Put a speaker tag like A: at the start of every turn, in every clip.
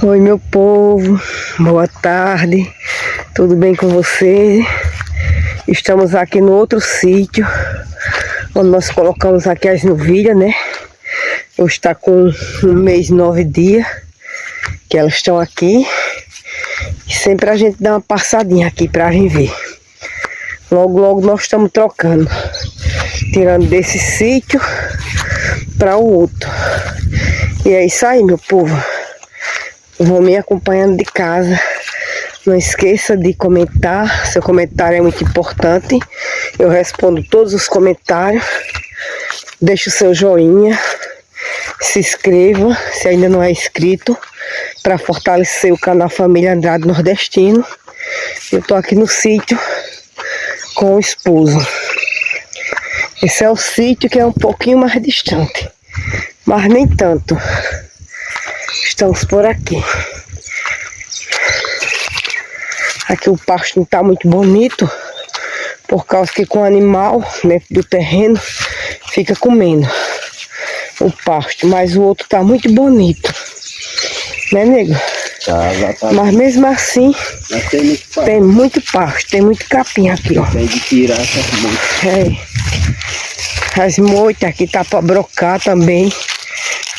A: Oi, meu povo, boa tarde, tudo bem com vocês? Estamos aqui no outro sítio, onde nós colocamos aqui as novilhas, né? Hoje está com 1 mês e 9 dias que elas estão aqui. E sempre a gente dá uma passadinha aqui para vir ver. Logo, logo nós estamos trocando, tirando desse sítio para o outro. E é isso aí, meu povo. Vão me acompanhando de casa. Não esqueça de comentar. Seu comentário é muito importante. Eu respondo todos os comentários. Deixe o seu joinha. Se inscreva, se ainda não é inscrito, para fortalecer o canal Família Andrade Nordestino. Eu tô aqui no sítio com o esposo. Esse é o sítio que é um pouquinho mais distante, mas nem tanto. Estamos por aqui. Aqui o pasto não está muito bonito, por causa que com o animal dentro do terreno fica comendo o pasto, mas o outro está muito bonito, né, nego?
B: Tá.
A: Mas mesmo assim tem muito pasto, tem muito capim aqui, ó.
B: Tem de tirar essas moitas.
A: As moitas aqui tá para brocar também.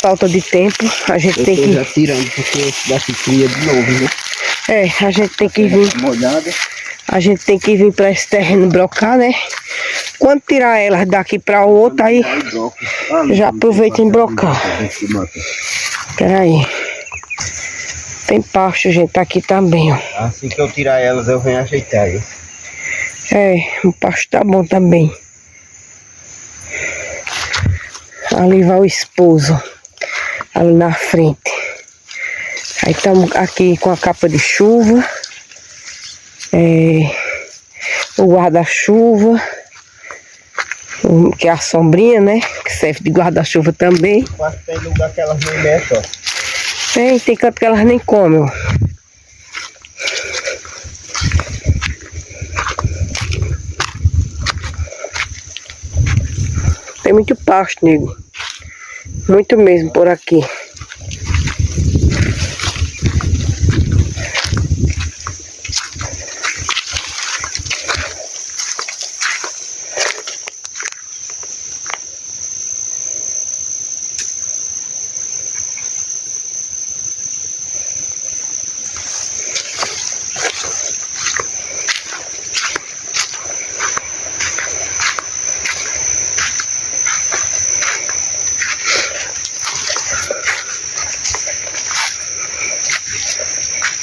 A: Falta de tempo, a gente tem que...
B: já tirando, porque daqui cria de novo, né?
A: A gente tem que vir...
B: Molhada.
A: A gente tem que vir para esse terreno brocar, né? Quando tirar elas daqui para o outro, aí já aproveita em brocar. Espera aí. Tem pasto, gente, aqui também, ó.
B: Assim que eu tirar elas, eu venho ajeitar. Viu?
A: O pasto tá bom também. Ali vai o esposo. Ali na frente. Aí estamos aqui com a capa de chuva. O guarda-chuva. Que é a sombrinha, né? Que serve de guarda-chuva também.
B: Quase tem lugar que elas nem mexem, ó.
A: Tem canto que elas nem comem, ó. Tem muito pasto, nego. Muito mesmo por aqui.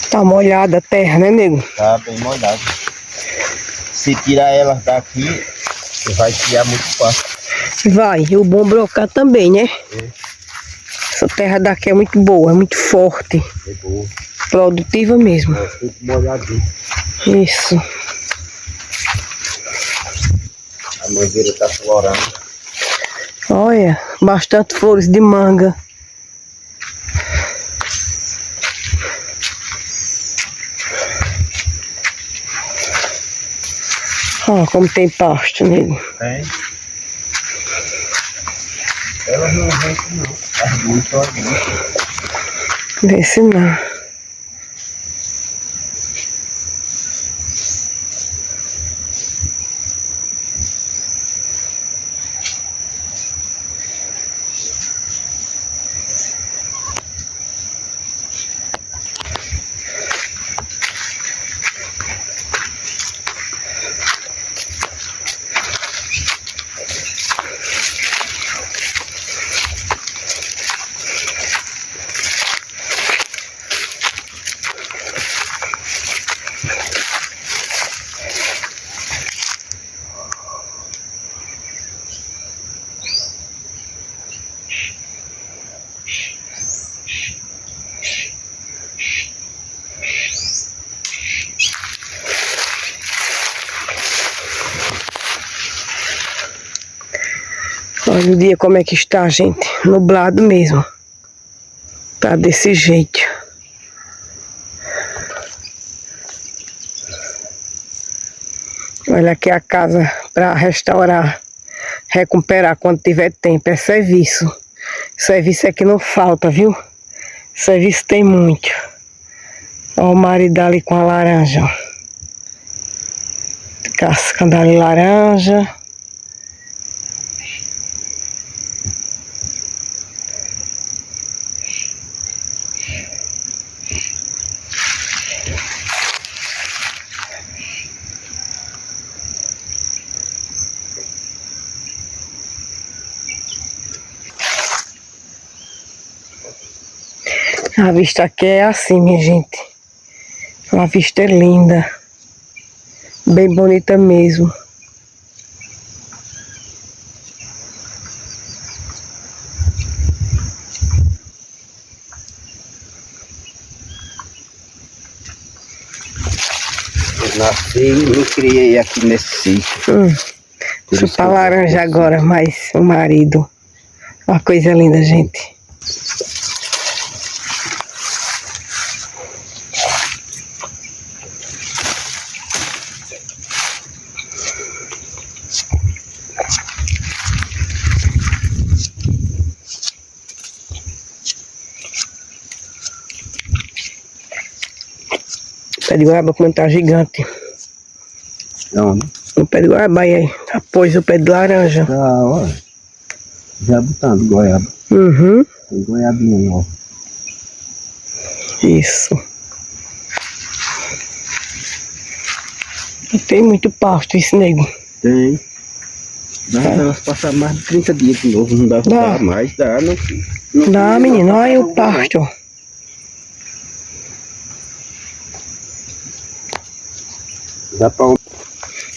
A: Tá molhada a terra, né, nego?
B: Tá bem molhado. Se tirar elas daqui, vai criar muito pasto.
A: Vai, e o bom brocar também, né? Essa terra daqui é muito boa, é muito forte.
B: É boa.
A: Produtiva mesmo.
B: É tudo molhadinho.
A: Isso.
B: A mangueira tá florando.
A: Olha, bastante flores de manga. Ó, como tem pasto, nego.
B: Tem. Elas não vêm não. Tá muito ali.
A: Vê se não. Olha o dia como é que está, gente. Nublado mesmo. Tá desse jeito. Olha aqui a casa para restaurar, recuperar quando tiver tempo. É serviço. Serviço é que não falta, viu? Serviço tem muito. Ó o marido ali com a laranja. Cascando ali laranja. A vista aqui é assim, minha gente. A vista é linda. Bem bonita mesmo.
B: Eu nasci e me criei aqui nesse sítio.
A: Chupar laranja agora, mais o marido. Uma coisa linda, gente. Pé de goiaba como tá gigante.
B: Não,
A: O pé de goiaba aí, após o pé de laranja.
B: tá, olha. Já botando goiaba.
A: Uhum,
B: Tem goiabinha nova.
A: isso. Tem muito pasto esse nego.
B: Tem. Dá pra elas passar mais de 30 dias de novo. Não dá pra
A: Dá.
B: dar mais, dá.
A: Dá, menino, olha o pasto.
B: Dá pra...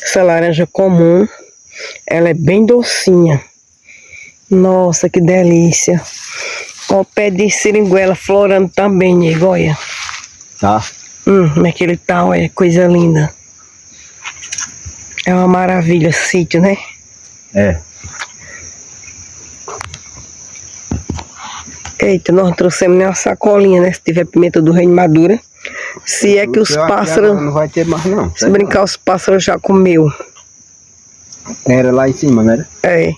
A: Essa laranja comum, ela é bem docinha. Nossa, que delícia. Ó, o pé de seringuela florando também, nego, olha.
B: Tá.
A: Como é que ele tá, olha, coisa linda. É uma maravilha esse sítio, né?
B: É.
A: Eita, nós não trouxemos nem uma sacolinha, né? Se tiver pimenta do reino madura. Se é que os pássaros...
B: Não vai ter mais não.
A: Se brincar, os pássaros já comeu.
B: Era lá em cima, não era?
A: É.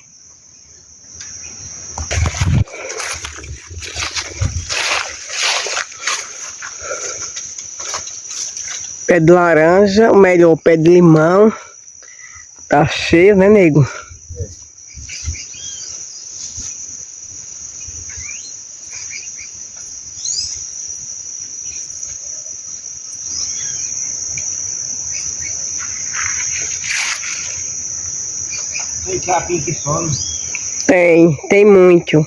A: Pé de laranja, ou melhor, pé de limão. Tá cheio, né, nego?
B: Tem capim que some.
A: Tem muito.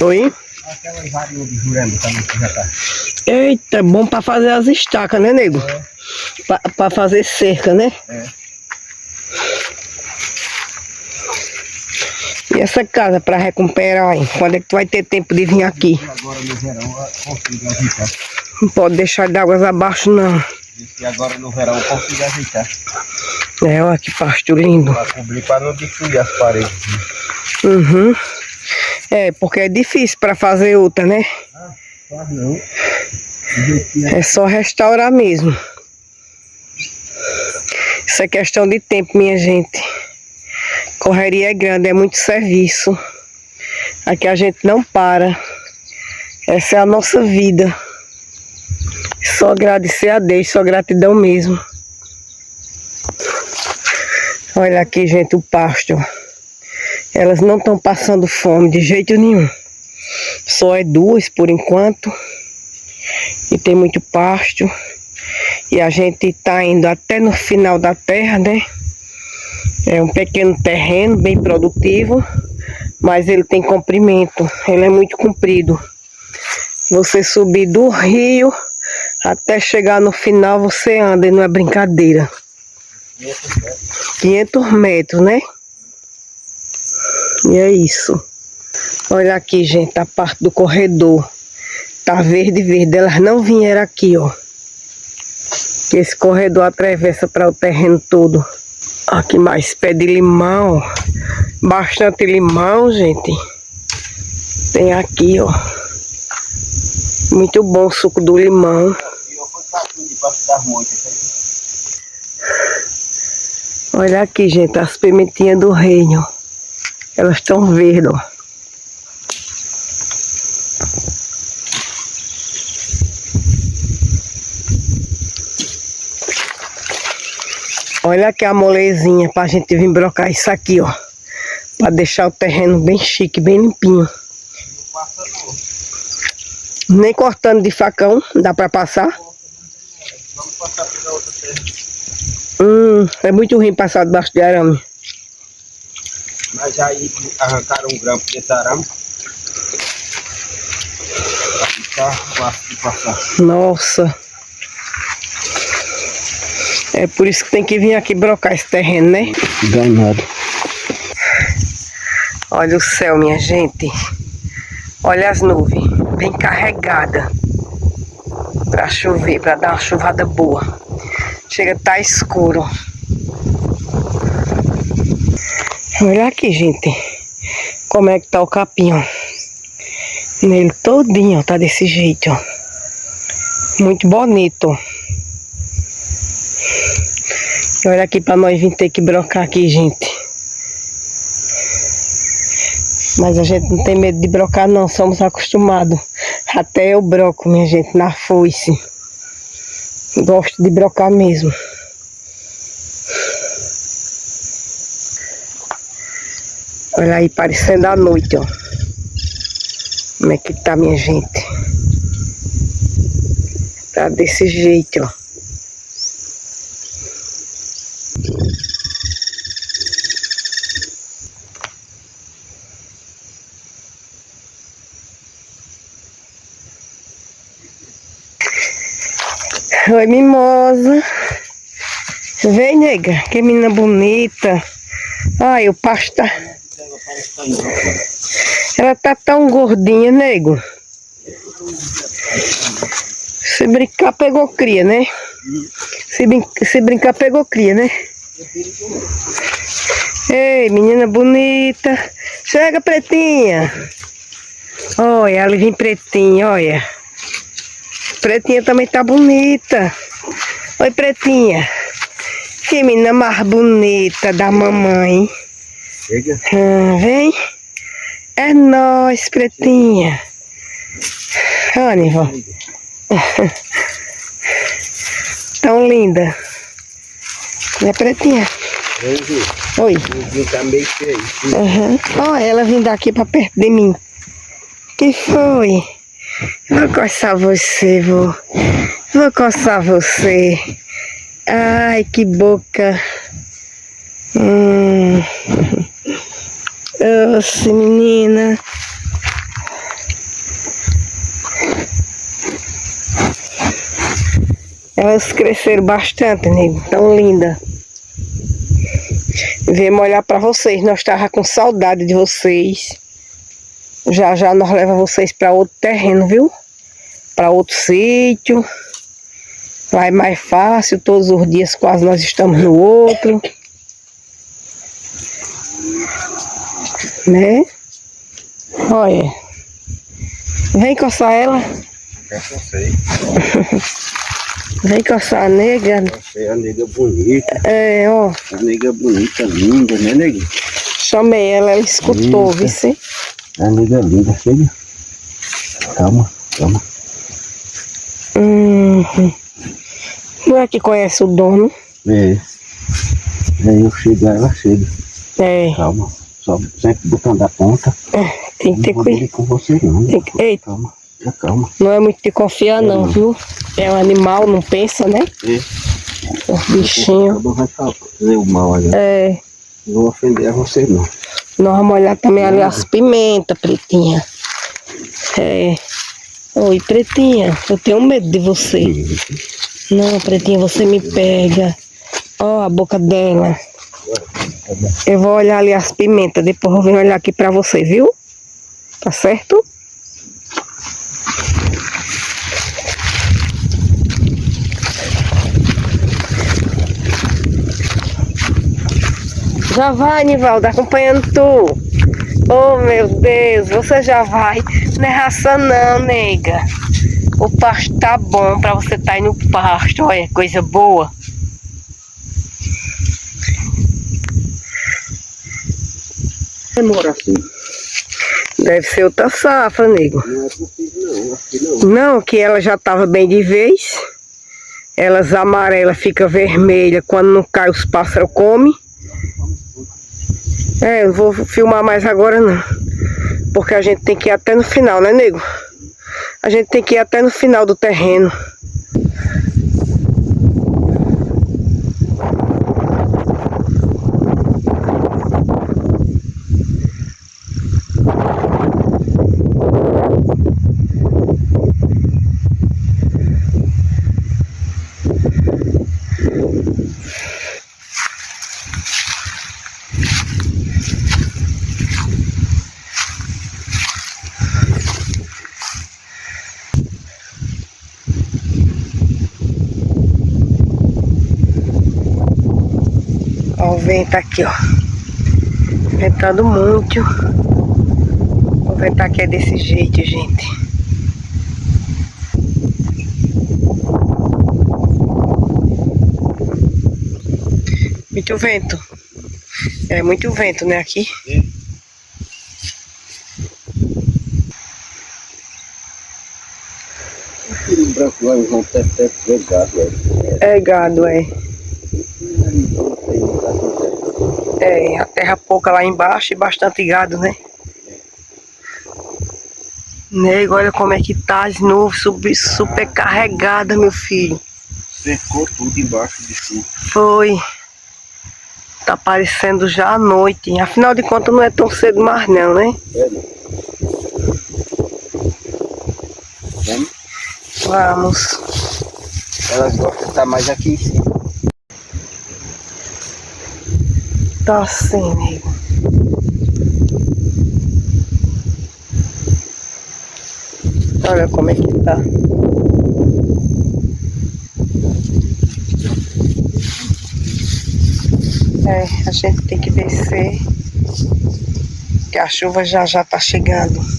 A: Oi?
B: Aquelas varinhas de jurema também que já tá.
A: Eita, bom pra fazer as estacas, né, nego?
B: É.
A: Pra fazer cerca, né?
B: É.
A: E essa casa pra recuperar, hein? Quando é que tu vai ter tempo de vir aqui?
B: Agora no verão eu consigo ajeitar.
A: Não pode deixar de águas abaixo, não.
B: E agora no verão eu consigo ajeitar.
A: É, olha que pasto lindo.
B: Pra cobrir, pra não destruir as paredes.
A: Uhum. É, porque é difícil pra fazer outra, né?
B: Claro não.
A: É só restaurar mesmo. Isso é questão de tempo, minha gente. Correria é grande, é muito serviço. Aqui a gente não para. Essa é a nossa vida. Só agradecer a Deus, só gratidão mesmo. Olha aqui, gente, o pasto. Elas não estão passando fome de jeito nenhum. Só é 2 por enquanto. E tem muito pasto. E a gente tá indo até no final da terra, né? É um pequeno terreno, bem produtivo. Mas ele tem comprimento. Ele é muito comprido. Você subir do rio até chegar no final, você anda e não é brincadeira. 500 metros, né? E é isso. Olha aqui, gente, a parte do corredor. Tá verde, verde. Elas não vieram aqui, ó. Esse corredor atravessa para o terreno todo. Aqui mais pé de limão. Bastante limão, gente. Tem aqui, ó. Muito bom o suco do limão. Olha aqui, gente, as pimentinhas do reino. Elas estão verdes, ó. Olha aqui a molezinha pra gente vir brocar isso aqui, ó. Pra deixar o terreno bem chique, bem limpinho.
B: Não passa não.
A: Nem cortando de facão, dá pra passar.
B: Vamos passar pela outra terra.
A: É muito ruim passar debaixo de arame.
B: Mas aí arrancaram um grampo desse arame. Pra ficar fácil de passar.
A: Nossa. É por isso que tem que vir aqui brocar esse terreno, né?
B: Danado.
A: Olha o céu, minha gente. Olha as nuvens, bem carregada. Pra chover, pra dar uma chuvada boa. Chega a tá escuro. Olha aqui, gente. Como é que tá o capim, ó. Nele todinho, ó, tá desse jeito, ó. Muito bonito. Olha aqui pra nós vir ter que brocar aqui, gente. Mas a gente não tem medo de brocar, não. Somos acostumados. Até eu broco, minha gente, na foice. Gosto de brocar mesmo. Olha aí, parecendo a noite, ó. Como é que tá, minha gente? Tá desse jeito, ó. Oi, mimosa. Vem, nega. Que menina bonita. Ai, o pasto tá... Ela tá tão gordinha, nego. Se brincar, pegou cria, né? Se brincar, pegou cria, né? Ei, menina bonita. Chega, pretinha. Olha, ela vem pretinha, olha. Pretinha também tá bonita. Oi, pretinha. Que menina mais bonita da mamãe.
B: Chega.
A: Vem. É nóis, pretinha. Olha, vó. Tão linda. Né, pretinha? Oi.
B: Tá meio cheio.
A: Olha, ela vindo daqui pra perto de mim. Que foi? Vou coçar você, vô. Vou coçar você. Ai, que boca. Oxe, menina. Elas cresceram bastante, nego. Tão linda. Viemos olhar pra vocês. Nós estávamos com saudade de vocês. Já já nós levamos vocês para outro terreno, viu? Para outro sítio. Lá é mais fácil, todos os dias quase nós estamos no outro. Né? Olha. Vem coçar ela.
B: Já cansei.
A: Vem coçar a nega.
B: Achei a nega bonita.
A: É, ó.
B: A nega bonita, linda, né, nega?
A: Chamei ela, ela escutou, viu?
B: A nega linda, chega. Calma, calma.
A: Não é que conhece o dono?
B: É. Aí eu chego, ela chega.
A: É.
B: Calma. Só sempre botando a ponta.
A: Tem que ter cuidado.
B: Com você não.
A: Eita.
B: Calma, já calma.
A: Não é muito de confiar não, viu? É um animal, não pensa, né?
B: É.
A: O bichinho.
B: Não vai fazer o mal ali.
A: É.
B: Não vou ofender a você não.
A: Nós vamos olhar também ali as pimentas, pretinha. É. Oi, pretinha. Eu tenho medo de você. Não, pretinha, você me pega. Ó, a boca dela. Eu vou olhar ali as pimentas. Depois eu venho olhar aqui pra você, viu? Tá certo? Já vai, Nivaldo, acompanhando tu. Oh, meu Deus, você já vai. Não é raça não, nega. O pasto tá bom pra você tá aí no pasto. Olha, coisa boa.
B: Demora assim.
A: Deve ser outra safra, nego.
B: Não é possível não, acho que não.
A: Não, que ela já tava bem de vez. Elas amarelas fica vermelha. Quando não cai, os pássaros comem. É, eu não vou filmar mais agora não. Porque a gente tem que ir até no final, né, nego? A gente tem que ir até no final do terreno. Ó, o vento aqui, ó. Ventando muito. O vento aqui é desse jeito, gente. Muito vento. É muito vento, né, aqui.
B: Aquele branco lá, eles vão ter gado,
A: É gado, é. É, a terra pouca lá embaixo e bastante gado, né? Nego, olha como é que tá as nuvens super carregada, meu filho.
B: Secou tudo embaixo de chuva.
A: Foi. Tá parecendo já a noite. Afinal de contas não é tão cedo mais não, né?
B: É, né? Vamos?
A: Vamos.
B: Elas gostam de estar mais aqui em cima.
A: Tá assim, nego. Olha como é que tá. É, a gente tem que descer. Que a chuva já tá chegando.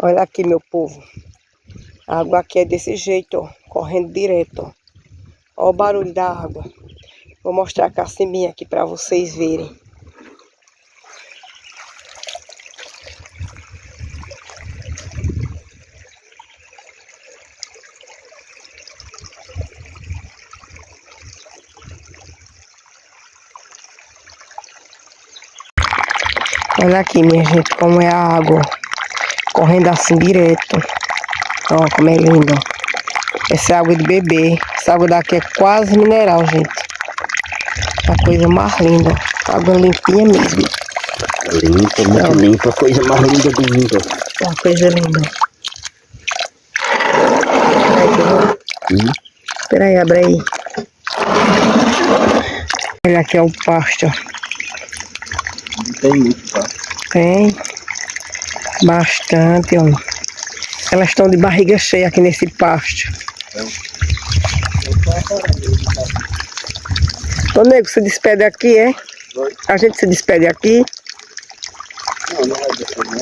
A: Olha aqui, meu povo. A água aqui é desse jeito, ó. Correndo direto, ó. Olha o barulho da água. Vou mostrar a cacimbinha aqui para vocês verem. Olha aqui, minha gente, como é a água. Correndo assim direto. Ó, como é lindo. Essa é água de beber. Essa água daqui é quase mineral, gente. A coisa mais linda. Água limpinha mesmo.
B: Limpa, muito limpa. Coisa mais linda do mundo.
A: Uma coisa linda. Espera aí, abre aí. Olha aqui é o pasto, ó.
B: Não tem muito, tá?
A: Tem bastante, ó. Elas estão de barriga cheia aqui nesse pasto. Ô, nego, se despede aqui, é?
B: Oi?
A: A gente se despede aqui.
B: Não, não vai descer não.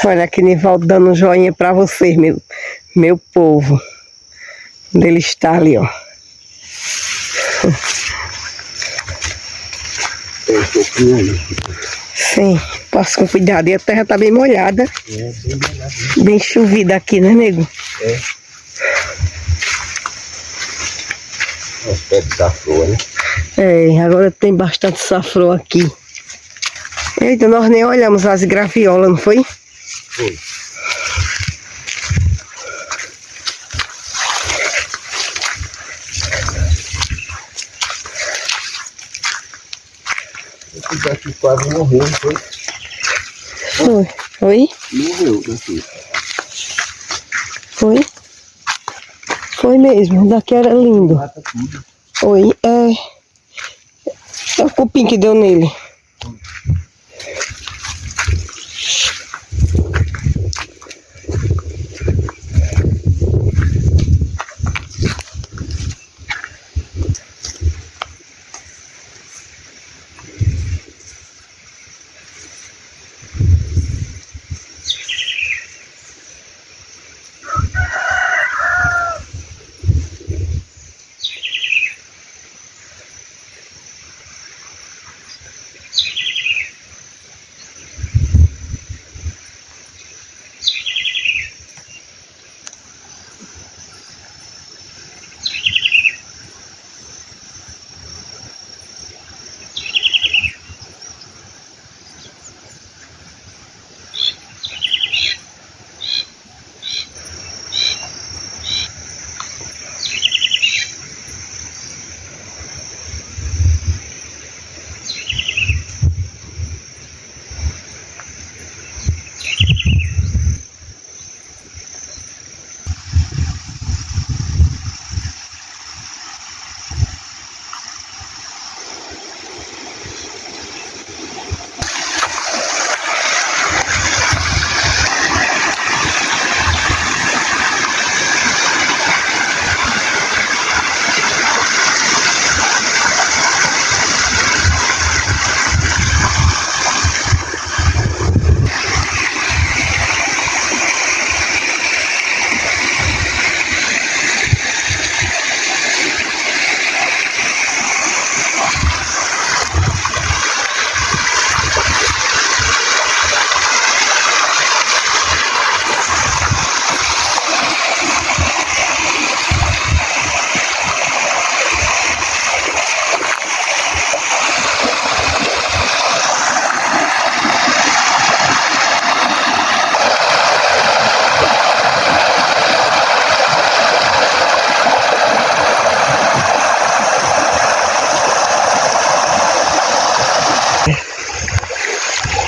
A: Olha aqui, Nivaldo dando um joinha pra vocês, meu povo. Onde ele está ali, ó. Sim, passo com cuidado. E a terra tá bem molhada. Bem chovida aqui, né, nego?
B: É. Os pés de safrô, né?
A: É, agora tem bastante safrô aqui. Eita, nós nem olhamos as graviolas, não foi?
B: Foi. Esse daqui quase morreu, não foi?
A: Foi. Foi?
B: Morreu daqui.
A: Foi? Foi mesmo, daqui era lindo.
B: Mata tudo.
A: Foi, é o cupim que deu nele.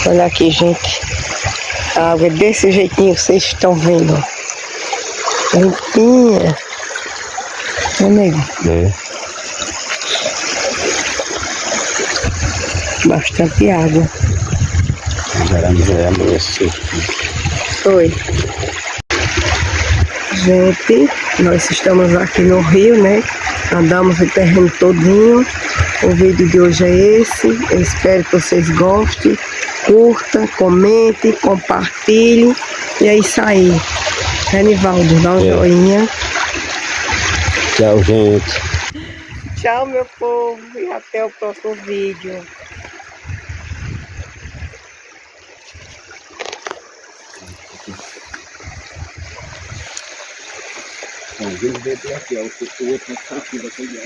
A: Olha aqui, gente. A água é desse jeitinho que vocês estão vendo. Ó. Limpinha. Né, nego?
B: É.
A: Bastante água.
B: Já amanheceu.
A: Foi. Gente, nós estamos aqui no rio, né? Andamos o terreno todinho. O vídeo de hoje é esse. Eu espero que vocês gostem. Curta, comente, compartilhe. E é isso aí. Nivaldo, dá um joinha.
B: Tchau, gente.
A: Tchau, meu povo. E até o próximo vídeo.
B: Então, vamos ver aqui, ó. O outro aqui vai pegar,